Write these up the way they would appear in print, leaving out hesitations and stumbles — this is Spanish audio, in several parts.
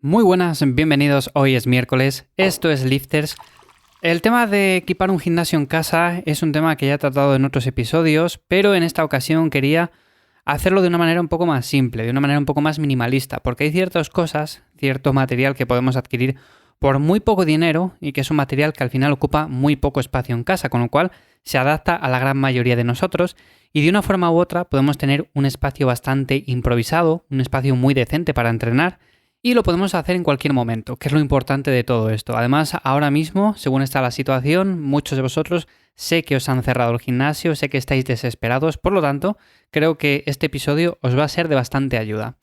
Muy buenas, bienvenidos. Hoy es miércoles, esto es Lifters. El tema de equipar un gimnasio en casa es un tema que ya he tratado en otros episodios, pero en esta ocasión quería hacerlo de una manera un poco más simple, de una manera un poco más minimalista, porque hay ciertas cosas, cierto material que podemos adquirir por muy poco dinero y que es un material que al final ocupa muy poco espacio en casa, con lo cual se adapta a la gran mayoría de nosotros y de una forma u otra podemos tener un espacio bastante improvisado, un espacio muy decente para entrenar. Y lo podemos hacer en cualquier momento, que es lo importante de todo esto. Además, ahora mismo, según está la situación, muchos de vosotros sé que os han cerrado el gimnasio, sé que estáis desesperados, por lo tanto, creo que este episodio os va a ser de bastante ayuda.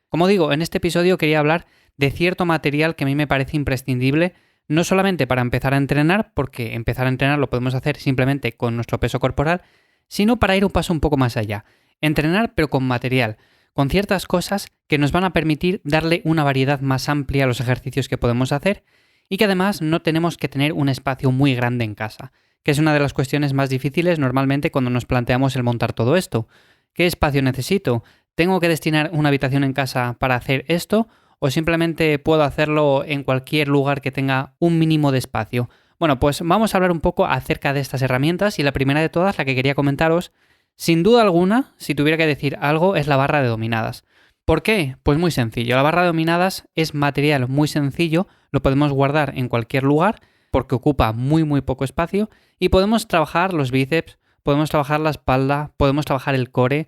Como digo, en este episodio quería hablar de cierto material que a mí me parece imprescindible, no solamente para empezar a entrenar, porque empezar a entrenar lo podemos hacer simplemente con nuestro peso corporal, sino para ir un paso un poco más allá. Entrenar pero con material, con ciertas cosas que nos van a permitir darle una variedad más amplia a los ejercicios que podemos hacer y que además no tenemos que tener un espacio muy grande en casa, que es una de las cuestiones más difíciles normalmente cuando nos planteamos el montar todo esto. ¿Qué espacio necesito? ¿Tengo que destinar una habitación en casa para hacer esto? ¿O simplemente puedo hacerlo en cualquier lugar que tenga un mínimo de espacio? Bueno, pues vamos a hablar un poco acerca de estas herramientas y la primera de todas, la que quería comentaros, sin duda alguna, si tuviera que decir algo, es la barra de dominadas. ¿Por qué? Pues muy sencillo. La barra de dominadas es material muy sencillo, lo podemos guardar en cualquier lugar porque ocupa muy poco espacio y podemos trabajar los bíceps, podemos trabajar la espalda, podemos trabajar el core.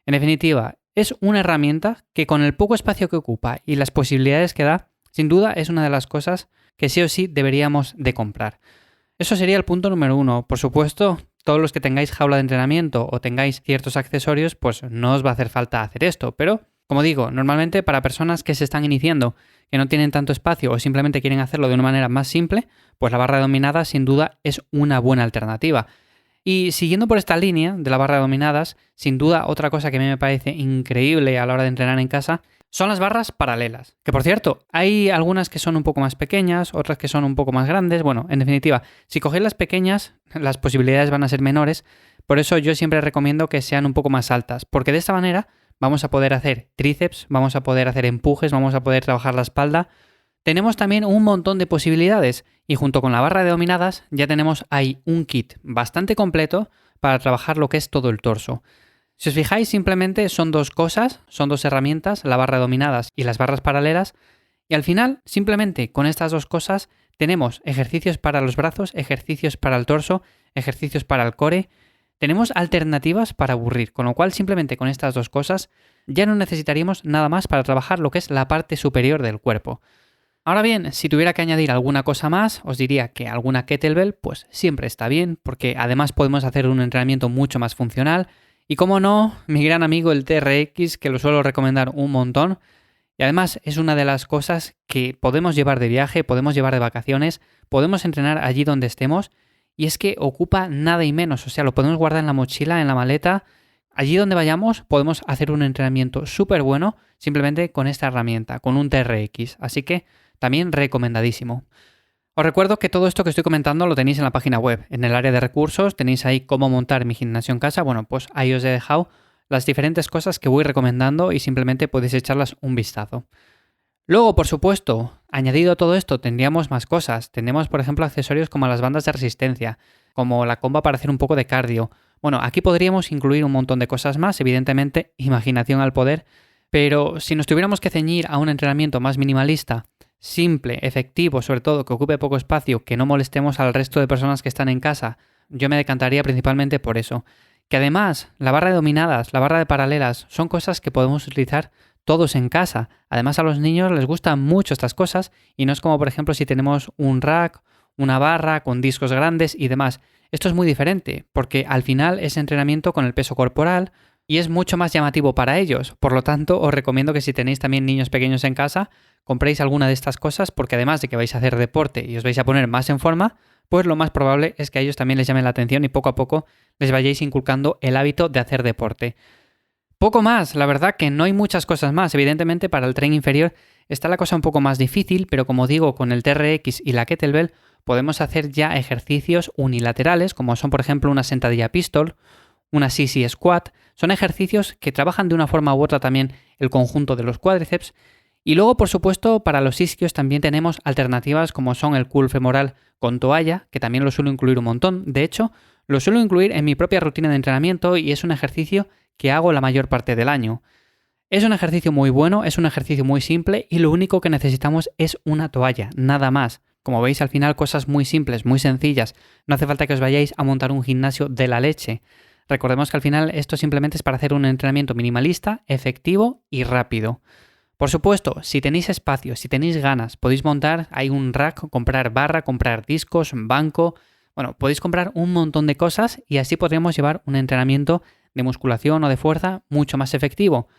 En definitiva, es una herramienta que con el poco espacio que ocupa y las posibilidades que da, sin duda es una de las cosas que sí o sí deberíamos de comprar. Eso sería el punto número 1. Por supuesto, todos los que tengáis jaula de entrenamiento o tengáis ciertos accesorios, pues no os va a hacer falta hacer esto. Pero, como digo, normalmente para personas que se están iniciando, que no tienen tanto espacio o simplemente quieren hacerlo de una manera más simple, pues la barra de dominadas sin duda es una buena alternativa. Y siguiendo por esta línea de la barra de dominadas, sin duda otra cosa que a mí me parece increíble a la hora de entrenar en casa son las barras paralelas. Que por cierto, hay algunas que son un poco más pequeñas, otras que son un poco más grandes. Bueno, en definitiva, si cogéis las pequeñas, las posibilidades van a ser menores. Por eso yo siempre recomiendo que sean un poco más altas, porque de esta manera vamos a poder hacer tríceps, vamos a poder hacer empujes, vamos a poder trabajar la espalda. Tenemos también un montón de posibilidades y junto con la barra de dominadas ya tenemos ahí un kit bastante completo para trabajar lo que es todo el torso. Si os fijáis, simplemente son dos cosas, son dos herramientas, la barra de dominadas y las barras paralelas, y al final, simplemente con estas dos cosas, tenemos ejercicios para los brazos, ejercicios para el torso, ejercicios para el core, tenemos alternativas para aburrir, con lo cual simplemente con estas dos cosas ya no necesitaríamos nada más para trabajar lo que es la parte superior del cuerpo. Ahora bien, si tuviera que añadir alguna cosa más, os diría que alguna kettlebell pues siempre está bien, porque además podemos hacer un entrenamiento mucho más funcional. Y como no, mi gran amigo el TRX, que lo suelo recomendar un montón. Y además es una de las cosas que podemos llevar de viaje, podemos llevar de vacaciones, podemos entrenar allí donde estemos. Y es que ocupa nada y menos, o sea, lo podemos guardar en la mochila, en la maleta. Allí donde vayamos podemos hacer un entrenamiento súper bueno simplemente con esta herramienta, con un TRX. Así que también recomendadísimo. Os recuerdo que todo esto que estoy comentando lo tenéis en la página web. En el área de recursos tenéis ahí cómo montar mi gimnasio en casa. Bueno, pues ahí os he dejado las diferentes cosas que voy recomendando y simplemente podéis echarlas un vistazo. Luego, por supuesto, añadido a todo esto, tendríamos más cosas. Tendríamos, por ejemplo, accesorios como las bandas de resistencia, como la comba para hacer un poco de cardio. Bueno, aquí podríamos incluir un montón de cosas más, evidentemente, imaginación al poder, pero si nos tuviéramos que ceñir a un entrenamiento más minimalista, simple, efectivo, sobre todo que ocupe poco espacio, que no molestemos al resto de personas que están en casa, yo me decantaría principalmente por eso. Que además, la barra de dominadas, la barra de paralelas, son cosas que podemos utilizar todos en casa. Además, a los niños les gustan mucho estas cosas y no es como, por ejemplo, si tenemos un rack, una barra con discos grandes y demás. Esto es muy diferente, porque al final es entrenamiento con el peso corporal y es mucho más llamativo para ellos. Por lo tanto, os recomiendo que si tenéis también niños pequeños en casa, compréis alguna de estas cosas porque además de que vais a hacer deporte y os vais a poner más en forma, pues lo más probable es que a ellos también les llame la atención y poco a poco les vayáis inculcando el hábito de hacer deporte. Poco más, la verdad que no hay muchas cosas más. Evidentemente para el tren inferior está la cosa un poco más difícil, pero como digo, con el TRX y la kettlebell podemos hacer ya ejercicios unilaterales, como son por ejemplo una sentadilla pistol, una sissy squat. Son ejercicios que trabajan de una forma u otra también el conjunto de los cuádriceps Y luego, por supuesto, para los isquios también tenemos alternativas como son el curl femoral con toalla, que también lo suelo incluir un montón. De hecho, lo suelo incluir en mi propia rutina de entrenamiento y es un ejercicio que hago la mayor parte del año. Es un ejercicio muy bueno, es un ejercicio muy simple y lo único que necesitamos es una toalla, nada más. Como veis, al final cosas muy simples, muy sencillas. No hace falta que os vayáis a montar un gimnasio de la leche. Recordemos que al final esto simplemente es para hacer un entrenamiento minimalista, efectivo y rápido. Por supuesto, si tenéis espacio, si tenéis ganas, podéis montar ahí un rack, comprar barra, comprar discos, banco. Bueno, podéis comprar un montón de cosas y así podríamos llevar un entrenamiento de musculación o de fuerza mucho más efectivo.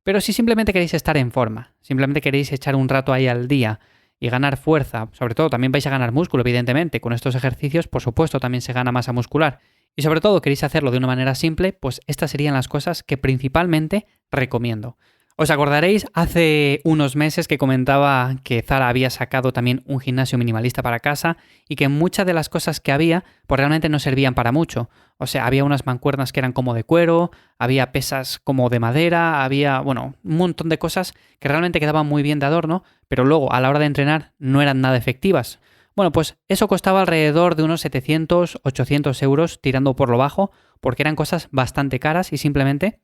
Pero si simplemente queréis estar en forma, simplemente queréis echar un rato ahí al día y ganar fuerza, sobre todo también vais a ganar músculo, evidentemente, con estos ejercicios, por supuesto, también se gana masa muscular. Y sobre todo queréis hacerlo de una manera simple, pues estas serían las cosas que principalmente recomiendo. Os acordaréis hace unos meses que comentaba que Zara había sacado también un gimnasio minimalista para casa y que muchas de las cosas que había pues realmente no servían para mucho. O sea, había unas mancuernas que eran como de cuero, había pesas como de madera, había, bueno, un montón de cosas que realmente quedaban muy bien de adorno, pero luego a la hora de entrenar no eran nada efectivas. Bueno, pues eso costaba alrededor de unos 700, 800 euros tirando por lo bajo, porque eran cosas bastante caras y simplemente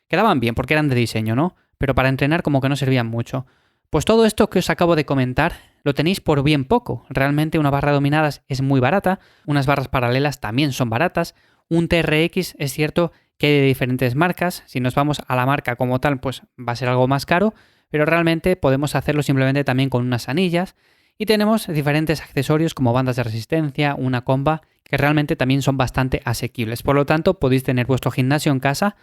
quedaban bien porque eran de diseño, ¿no? Pero para entrenar como que no servían mucho. Pues todo esto que os acabo de comentar lo tenéis por bien poco. Realmente una barra de dominadas es muy barata, unas barras paralelas también son baratas, un TRX es cierto que hay de diferentes marcas, si nos vamos a la marca como tal pues va a ser algo más caro, pero realmente podemos hacerlo simplemente también con unas anillas y tenemos diferentes accesorios como bandas de resistencia, una comba, que realmente también son bastante asequibles. Por lo tanto podéis tener vuestro gimnasio en casa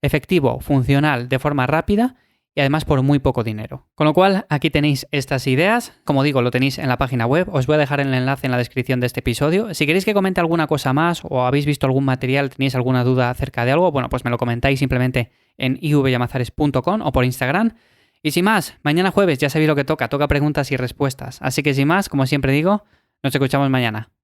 efectivo, funcional, de forma rápida y además por muy poco dinero. Con lo cual, aquí tenéis estas ideas. Como digo, lo tenéis en la página web. Os voy a dejar el enlace en la descripción de este episodio. Si queréis que comente alguna cosa más o habéis visto algún material, tenéis alguna duda acerca de algo, bueno, pues me lo comentáis simplemente en ivyamazares.com o por Instagram. Y sin más, mañana jueves ya sabéis lo que toca preguntas y respuestas. Así que sin más, como siempre digo, nos escuchamos mañana.